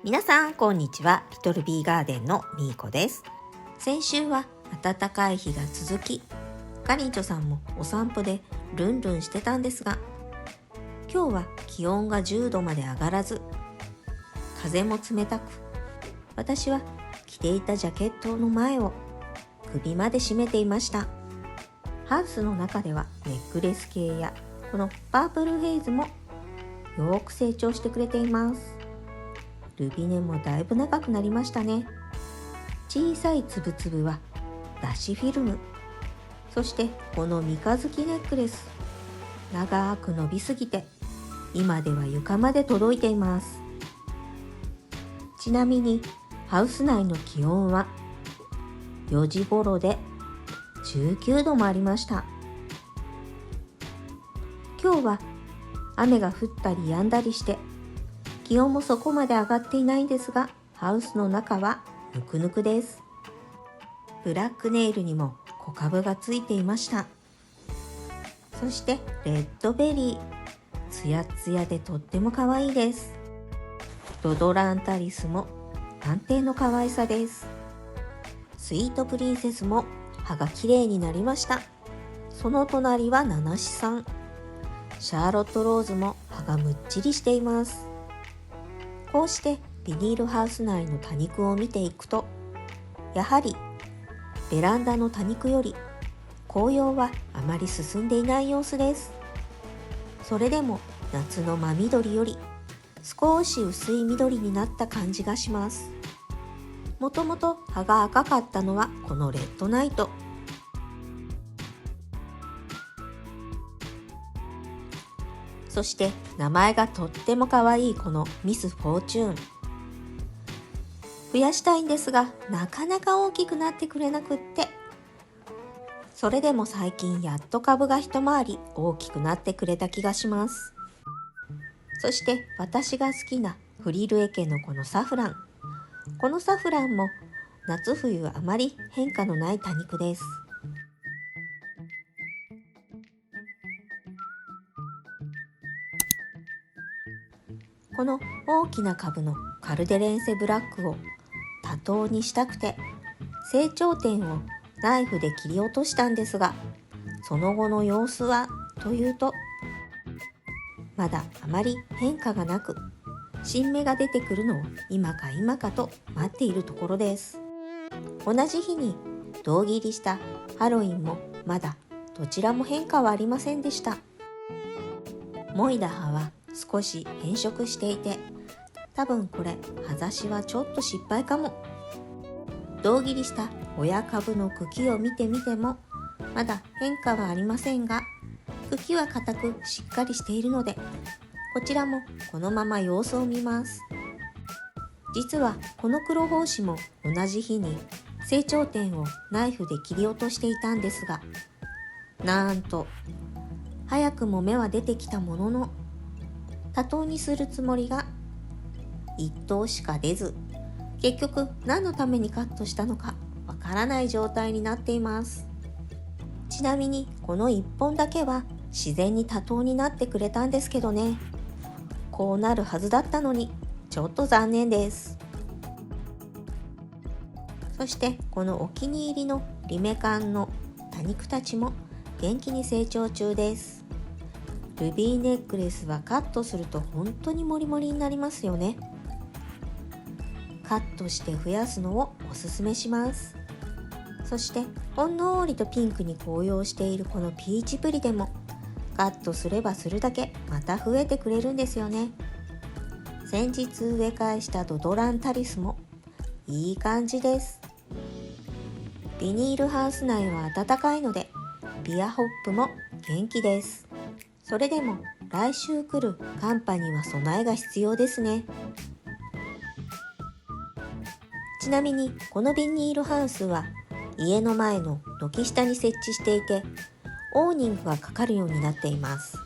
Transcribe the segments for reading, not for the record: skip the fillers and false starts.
皆さんこんにちは。リトルビーガーデンのみーこです。先週は暖かい日が続き、かりんちょさんもお散歩でルンルンしてたんですが、今日は気温が10度まで上がらず、風も冷たく、私は着ていたジャケットの前を首まで締めていました。ハウスの中ではネックレス系やこのパープルヘイズもよく成長してくれています。ルビネもだいぶ長くなりましたね。小さいつぶつぶは脱脂フィルム、そしてこの三日月ネックレス、長く伸びすぎて今では床まで届いています。ちなみにハウス内の気温は4時頃で19度もありました。今日は雨が降ったり止んだりして気温もそこまで上がっていないんですが、ハウスの中はぬくぬくです。ブラックネイルにも小株がついていました。そしてレッドベリー、ツヤツヤでとっても可愛いです。ドドランタリスも安定の可愛さです。スイートプリンセスも葉が綺麗になりました。その隣はナナシさん。シャーロットローズも葉がむっちりしています。こうしてビニールハウス内の多肉を見ていくと、やはりベランダの多肉より紅葉はあまり進んでいない様子です。それでも夏の真緑より少し薄い緑になった感じがします。もともと葉が赤かったのはこのレッドナイト。そして名前がとっても可愛いこのミス・フォーチューン。増やしたいんですがなかなか大きくなってくれなくって、それでも最近やっと株が一回り大きくなってくれた気がします。そして私が好きなフリルエケのこのサフラン。このサフランも夏冬あまり変化のない多肉です。この大きな株のカルデレンセブラックを多頭にしたくて成長点をナイフで切り落としたんですが、その後の様子はというとまだあまり変化がなく、新芽が出てくるのを今か今かと待っているところです。同じ日に胴切りしたハロウィンもまだどちらも変化はありませんでした。もいだ葉は少し変色していて、多分これ葉ざしはちょっと失敗かも。胴切りした親株の茎を見てみてもまだ変化はありませんが、茎は硬くしっかりしているので、こちらもこのまま様子を見ます。実はこの黒胞子も同じ日に成長点をナイフで切り落としていたんですが、なんと早くも芽は出てきたものの、多頭にするつもりが1頭しか出ず、結局何のためにカットしたのかわからない状態になっています。ちなみにこの1本だけは自然に多頭になってくれたんですけどね。こうなるはずだったのにちょっと残念です。そしてこのお気に入りのリメカンの多肉たちも元気に成長中です。ルビーネックレスはカットすると本当にモリモリになりますよね。カットして増やすのをおすすめします。そしてほんのりとピンクに紅葉しているこのピーチプリでもカットすればするだけまた増えてくれるんですよね。先日植え替えしたドドランタリスもいい感じです。ビニールハウス内は暖かいのでビアホップも元気です。それでも来週来る寒波には備えが必要ですね。ちなみにこのビニールハウスは家の前の軒下に設置していて、オーニングがかかるようになっています。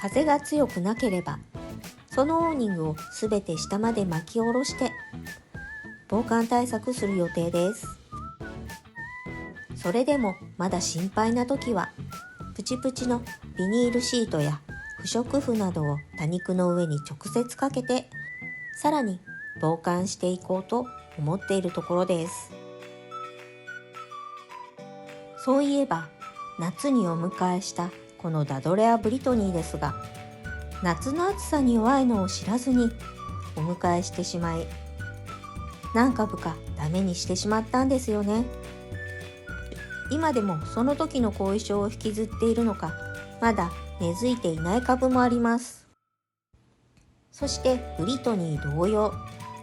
風が強くなければそのオーニングをすべて下まで巻き下ろして防寒対策する予定です。それでもまだ心配な時はプチプチのビニールシートや不織布などを多肉の上に直接かけて、さらに傍観していこうと思っているところです。そういえば夏にお迎えしたこのダドレア・ブリトニーですが、夏の暑さに弱いのを知らずにお迎えしてしまい、何株かダメにしてしまったんですよね。今でもその時の後遺症を引きずっているのか、まだ根付いていない株もあります。そしてブリトニー同様、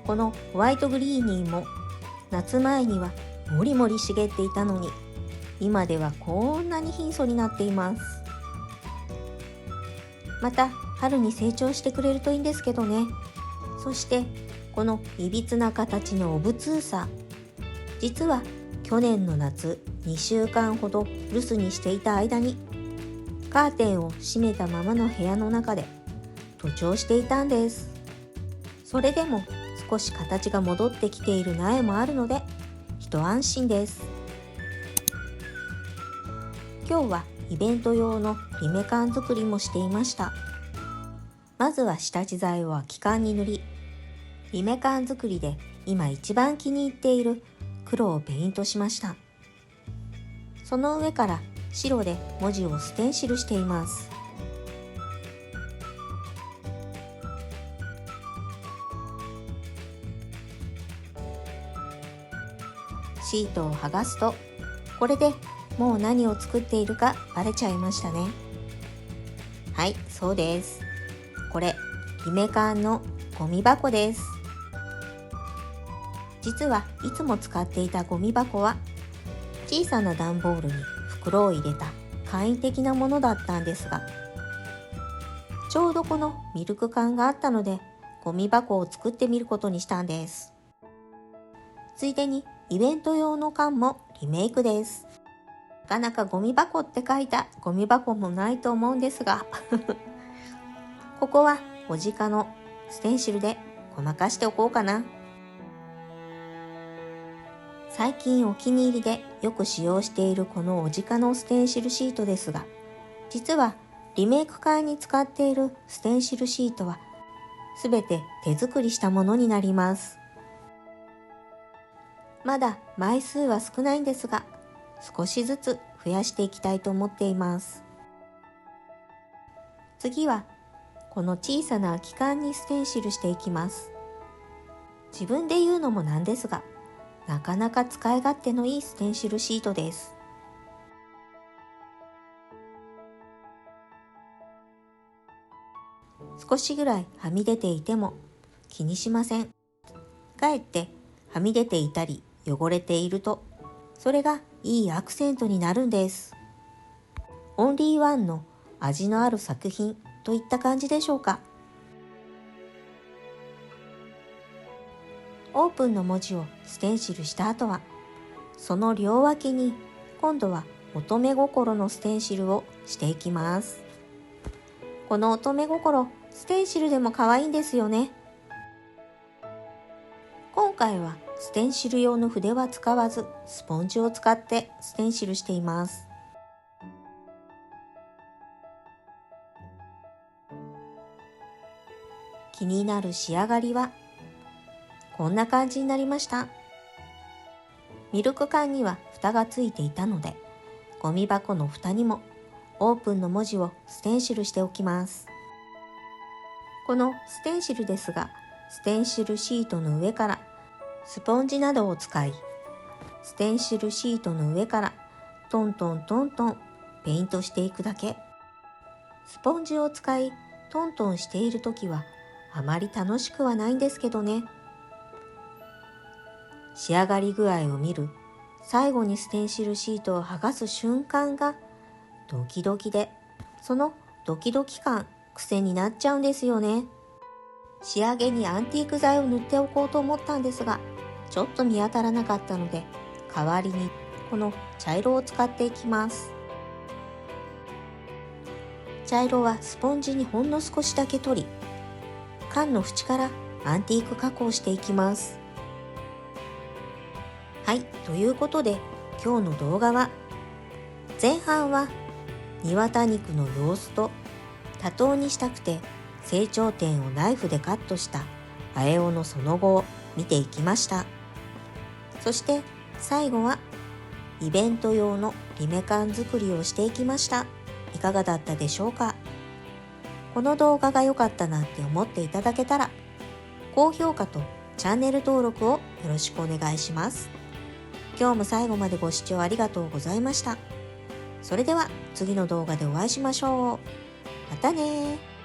このホワイトグリーニーも夏前にはもりもり茂っていたのに、今ではこんなに貧相になっています。また春に成長してくれるといいんですけどね。そしてこのいびつな形のオブツーサ、実は去年の夏2週間ほど留守にしていた間にカーテンを閉めたままの部屋の中で徒長していたんです。それでも少し形が戻ってきている苗もあるので一安心です。今日はイベント用のリメ缶作りもしていました。まずは下地剤を空き缶に塗り、リメ缶作りで今一番気に入っている黒をペイントしました。その上から白で文字をステンシルしています。シートを剥がすと、これでもう何を作っているかバレちゃいましたね。はい、そうです。これリメ缶のゴミ箱です。実はいつも使っていたゴミ箱は小さな段ボールに袋を入れた簡易的なものだったんですが、ちょうどこのミルク缶があったのでゴミ箱を作ってみることにしたんです。ついでにイベント用の缶もリメイクです。なかなかゴミ箱って書いたゴミ箱もないと思うんですがここはオジカのステンシルでごまかしておこうかな。最近お気に入りでよく使用しているこのオジカのステンシルシートですが、実はリメイク会に使っているステンシルシートはすべて手作りしたものになります。まだ枚数は少ないんですが、少しずつ増やしていきたいと思っています。次はこの小さな空き缶にステンシルしていきます。自分で言うのもなんですが、なかなか使い勝手のいいステンシルシートです。少しぐらいはみ出ていても気にしません。かえってはみ出ていたり汚れていると、それがいいアクセントになるんです。オンリーワンの味のある作品といった感じでしょうか。オープンの文字をステンシルした後は、その両脇に今度は乙女心のステンシルをしていきます。この乙女心、ステンシルでも可愛いんですよね。今回はステンシル用の筆は使わず、スポンジを使ってステンシルしています。気になる仕上がりはこんな感じになりました。ミルク缶には蓋がついていたので、ゴミ箱の蓋にもオープンの文字をステンシルしておきます。このステンシルですが、ステンシルシートの上からスポンジなどを使い、ステンシルシートの上からトントントントンペイントしていくだけ。スポンジを使いトントンしているときはあまり楽しくはないんですけどね。仕上がり具合を見る最後にステンシルシートを剥がす瞬間がドキドキで、そのドキドキ感癖になっちゃうんですよね。仕上げにアンティーク剤を塗っておこうと思ったんですが、ちょっと見当たらなかったので、代わりにこの茶色を使っていきます。茶色はスポンジにほんの少しだけ取り、缶の縁からアンティーク加工していきます。はい、ということで今日の動画は、前半は庭多肉の様子と多頭にしたくて成長点をナイフでカットしたあえおのその後を見ていきました。そして最後はイベント用のリメカン作りをしていきました。いかがだったでしょうか。この動画が良かったなって思っていただけたら、高評価とチャンネル登録をよろしくお願いします。今日も最後までご視聴ありがとうございました。それでは次の動画でお会いしましょう。またね。